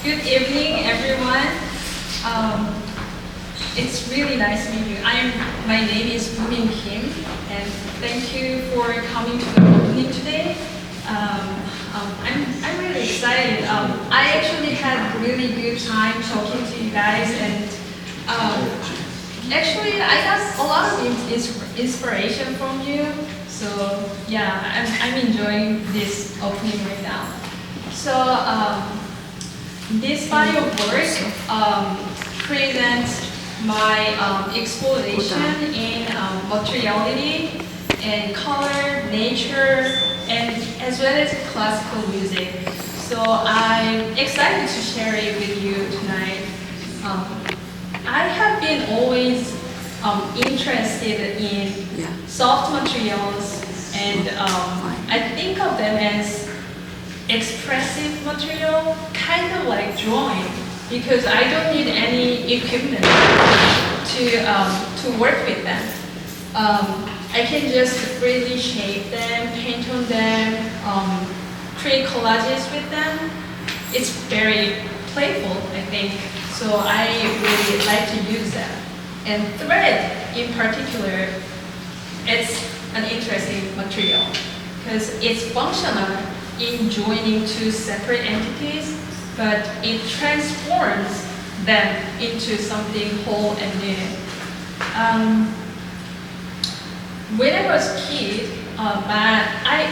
Good evening, everyone. It's really nice to meet you. My name is Bumin Kim, and thank you for coming to the opening today. I'm really excited. I actually had a really good time talking to you guys, and actually I got a lot of inspiration from you. So yeah, I'm enjoying this opening right now. So this body of work presents my exploration in materiality and color, nature, and as well as classical music. So I'm excited to share it with you tonight. I have been always interested in soft materials, and I think of them as expressive material, kind of like drawing, because I don't need any equipment to work with them. I can just freely shape them, paint on them, create collages with them. It's very playful, I think, so I really like to use them. And thread, in particular, it's an interesting material because it's functional in joining two separate entities, but it transforms them into something whole and new. When I was a kid, I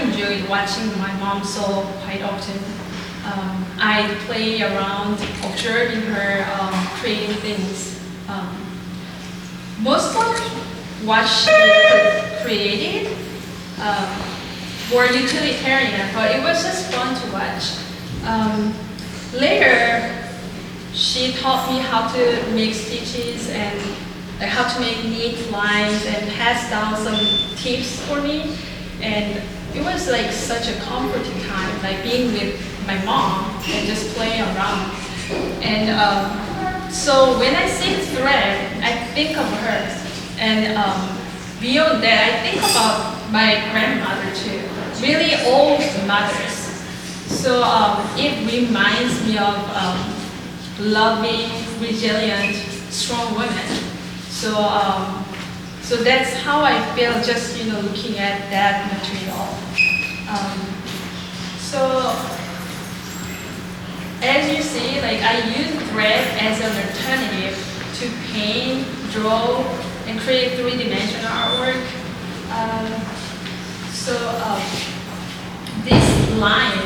enjoyed watching my mom sew quite often. I play around, observing her creating things. Most of what she created were utilitarian, but it was just fun to watch. Later, she taught me how to make stitches and how to make neat lines and passed down some tips for me. And it was like such a comforting time, like being with my mom and just playing around. And so when I see thread, I think of her. And beyond that, I think about my grandmother too, really old mothers. So it reminds me of loving, resilient, strong women. So so that's how I feel just looking at that material. So as you see, like I use thread as an alternative to paint, draw, and create three-dimensional artwork. This line,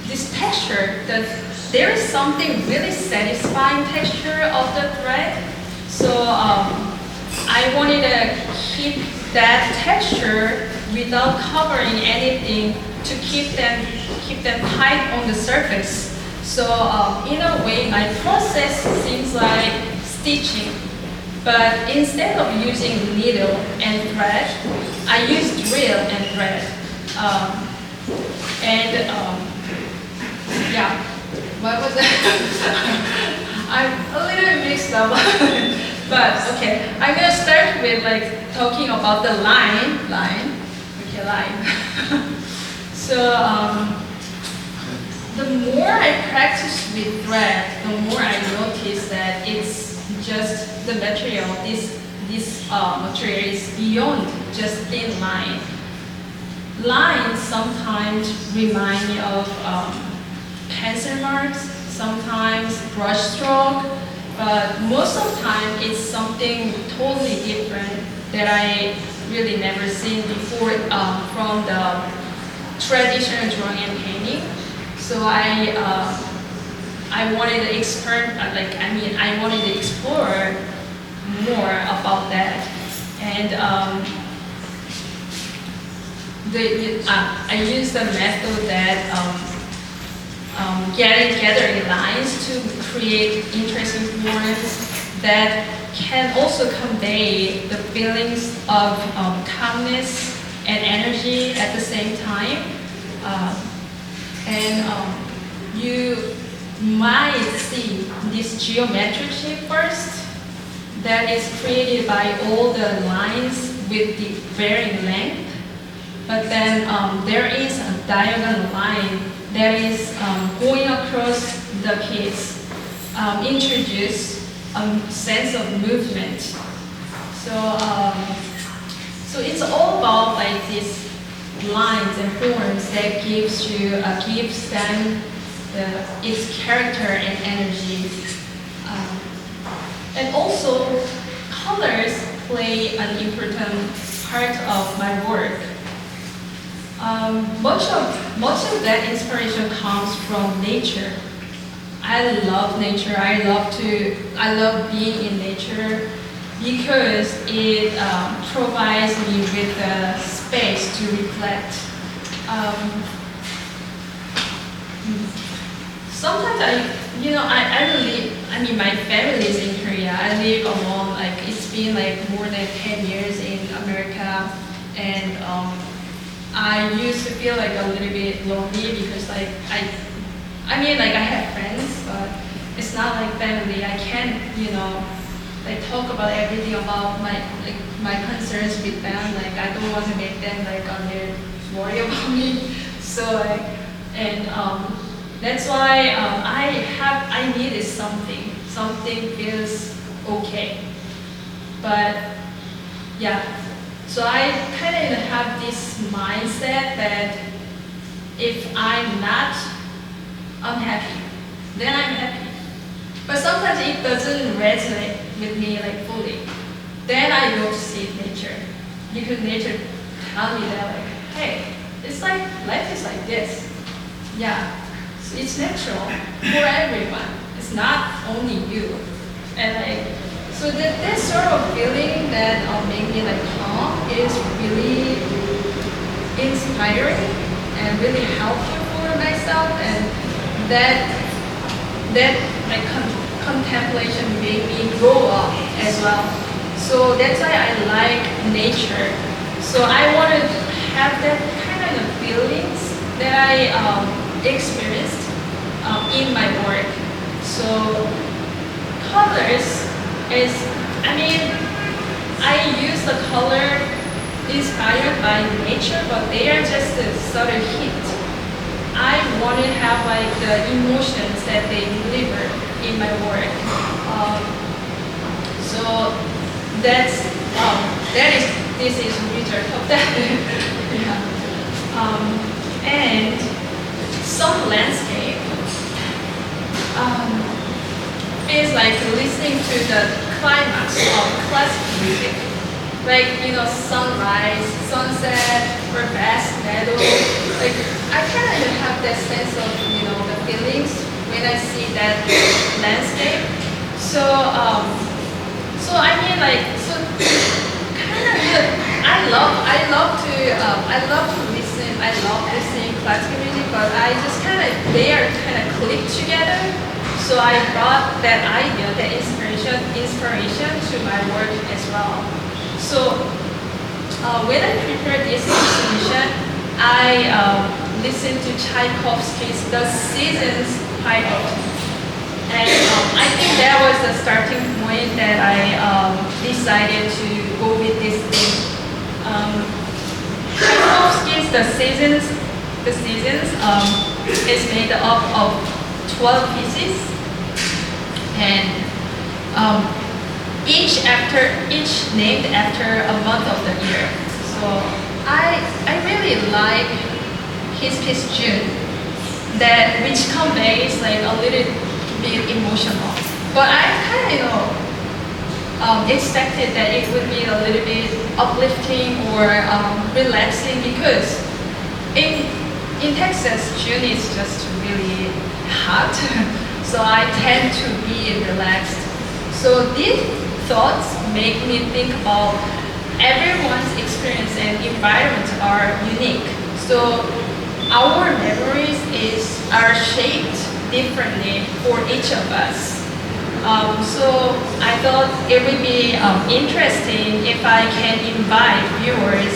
this texture, there is something really satisfying texture of the thread. So I wanted to keep that texture without covering anything to keep them tight on the surface. So in a way, my process seems like stitching, but instead of using needle and thread, I use drill and thread. Yeah, what was that? I'm a little mixed up, but okay. I'm gonna start with talking about the line. So the more I practice with thread, the more I notice that it's just the material. This material is beyond just thin line. Lines sometimes remind me of pencil marks, sometimes brush stroke, but most of the time it's something totally different that I really never seen before from the traditional drawing and painting. So I wanted to I wanted to explore more about that, and I used the method that gathering lines to create interesting forms that can also convey the feelings of calmness and energy at the same time. You might see this geometric shape first that is created by all the lines with the varying length. But then there is a diagonal line that is going across the kids, introduce a sense of movement. So it's all about like these lines and forms that gives them its character and energy. And also, colors play an important part of my work. Much of that inspiration comes from nature. I love nature. I love being in nature because it provides me with the space to reflect. Sometimes my family is in Korea. I live alone. Like it's been like more than 10 years in America, and I used to feel like a little bit lonely because like I have friends, but it's not like family. I can't like talk about everything about my concerns with them. Like I don't want to make them like worry about me. So that's why I needed something feels okay. But yeah, so I kind of have this mindset that if I'm not unhappy, then I'm happy. But sometimes it doesn't resonate with me like fully. Then I go to see nature, because nature tell me that like, hey, it's like life is like this. Yeah. It's natural for everyone. It's not only you. And so that sort of feeling that made me like calm is really inspiring and really helpful for myself. And that like contemplation made me grow up as well. So that's why I like nature. So I want to have that kind of feelings that I experienced in my work. So colors is, I use the color inspired by nature, but they are just a subtle hint. I want to have like the emotions that they deliver in my work. So this is result of that. Yeah. And some landscape feels like listening to the climax of classical music, like sunrise, sunset, or vast meadow. Like I kind of have that sense of the feelings when I see that landscape. So I love to listen. I love listening classical music, but they are kind of clicked together. So I brought that idea, that inspiration to my work as well. So when I prepared this exhibition, I listened to Tchaikovsky's The Seasons pilot. And I think that was the starting point that I decided to go with this thing. Tchaikovsky's The Seasons is made up of 12 pieces, and each named after a month of the year. So I really like his piece June, which conveys like a little bit emotional. But I kind of expected that it would be a little bit uplifting or relaxing, because in Texas, June is just really hot. So I tend to be relaxed. So these thoughts make me think about everyone's experience and environment are unique. So our memories are shaped differently for each of us. So I thought it would be interesting if I can invite viewers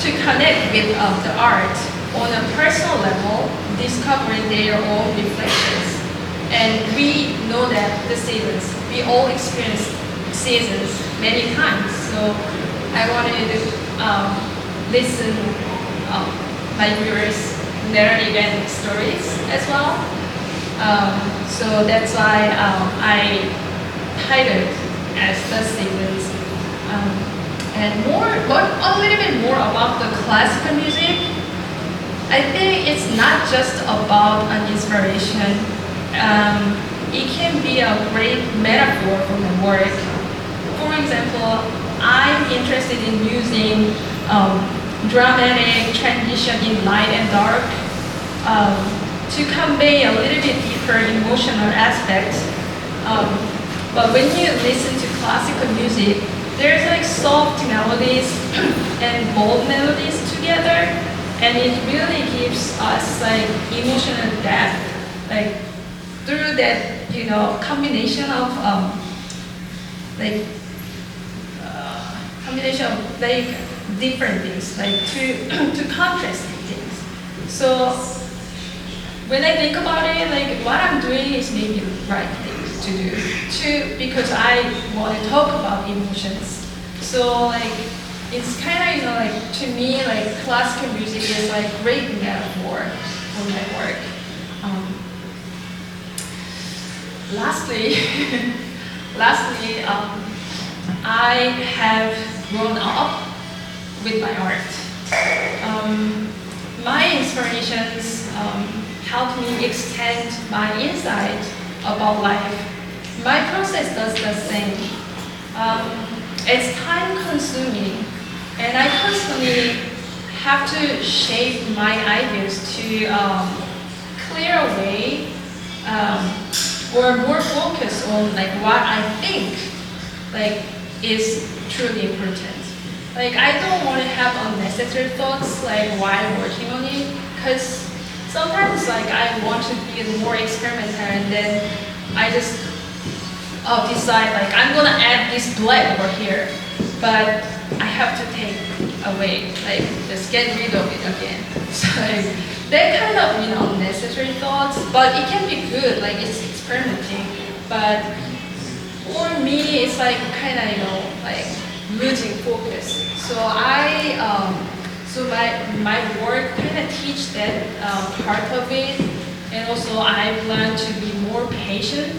to connect with the art on a personal level, discovering their own reflections. And we know that the seasons, we all experience seasons many times. So I wanted to listen my viewers narrative and stories as well. So that's why I titled as the seasons. And but a little bit more about the classical music. I think it's not just about an inspiration. It can be a great metaphor for my work. For example, I'm interested in using dramatic transition in light and dark to convey a little bit deeper emotional aspects. But when you listen to classical music, there's like soft melodies and bold melodies together, and it really gives us like emotional depth, like through that combination of different things, like to contrasting things. So when I think about it, like what I'm doing is maybe the right thing to do, because I want to talk about emotions. So like it's kind of like to me like classical music is like great metaphor for my work. Lastly, I have grown up with my art. My inspirations help me extend my insight about life. My process does the same. It's time consuming, and I constantly have to shape my ideas to clear away or more focus on like what I think like is truly important. Like I don't want to have unnecessary thoughts like while working on it, because sometimes like I want to be more experimental, and then I just decide like I'm gonna add this black over here, but I have to take away, like just get rid of it again. So like, that kind of unnecessary thoughts, but it can be good, like it's experimenting. But for me, it's like kind of like losing focus. So so my work kind of teach that part of it, and also I've learned to be more patient.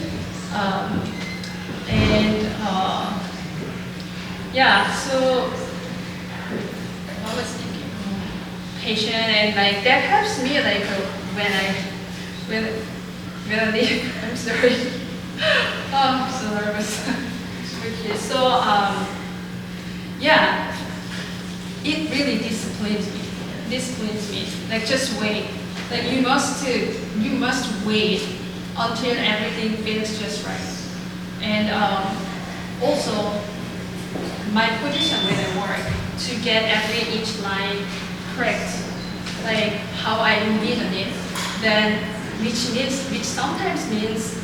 Yeah, so I was thinking patient, and like that helps me like when I leave. I'm sorry. Oh, I'm so nervous. Okay, so yeah, it really disciplines me. Like just wait. Like you must wait until everything feels just right. And also my position when I work to get each line correct, like how I envision it, then which sometimes means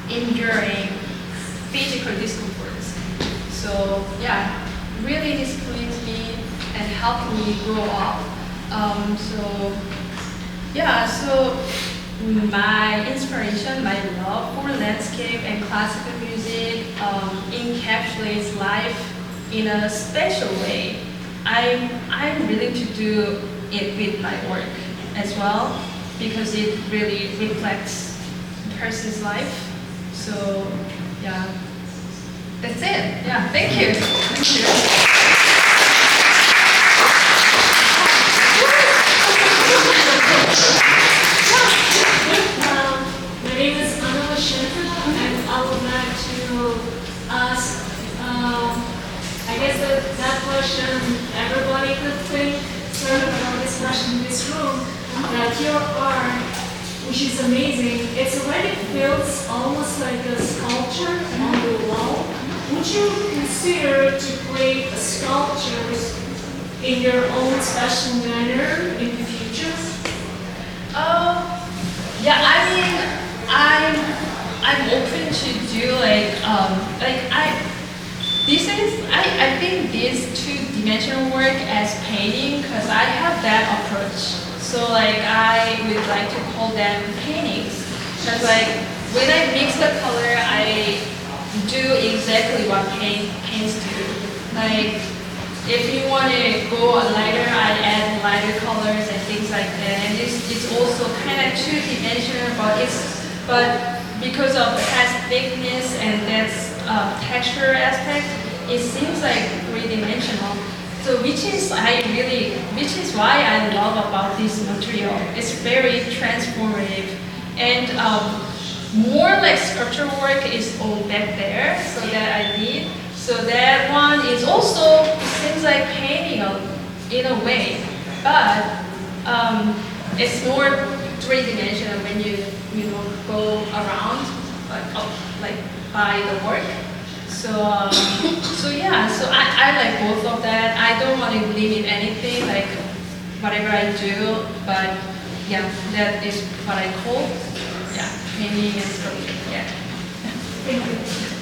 enduring physical discomforts. So yeah, really disciplines me and helped me grow up. So my inspiration, my love for landscape and classical music encapsulates life in a special way. I'm willing to do it with my work as well, because it really reflects a person's life. So yeah, that's it. Yeah, thank you. Thank you. My name is Anna Schiffer, and I would like to ask, I guess that question everybody could think, sort of about this question in this room, that your art, which is amazing, it already feels almost like a sculpture on the wall. Would you consider to create a sculpture in your own special manner in the future? Yeah, I mean, I'm open to do I think this two-dimensional work as painting, because I have that approach. So like I would like to call them paintings, because like when I mix the color, I do exactly what paints do. Like if you want to go lighter, I add lighter colors and things like that. And it's also kind of two-dimensional, but because of it has thickness and that's texture aspect, it seems like three-dimensional. So which is why I love about this material. It's very transformative, and more like sculpture work is all back there, so that I did. So that one is also, it seems like painting in a way, but it's more three-dimensional when you know go around like by the work. So yeah, so I like both of that. I don't want to limit anything, like whatever I do, but yeah, that is what I call painting and sculpture. Yeah. Thank you.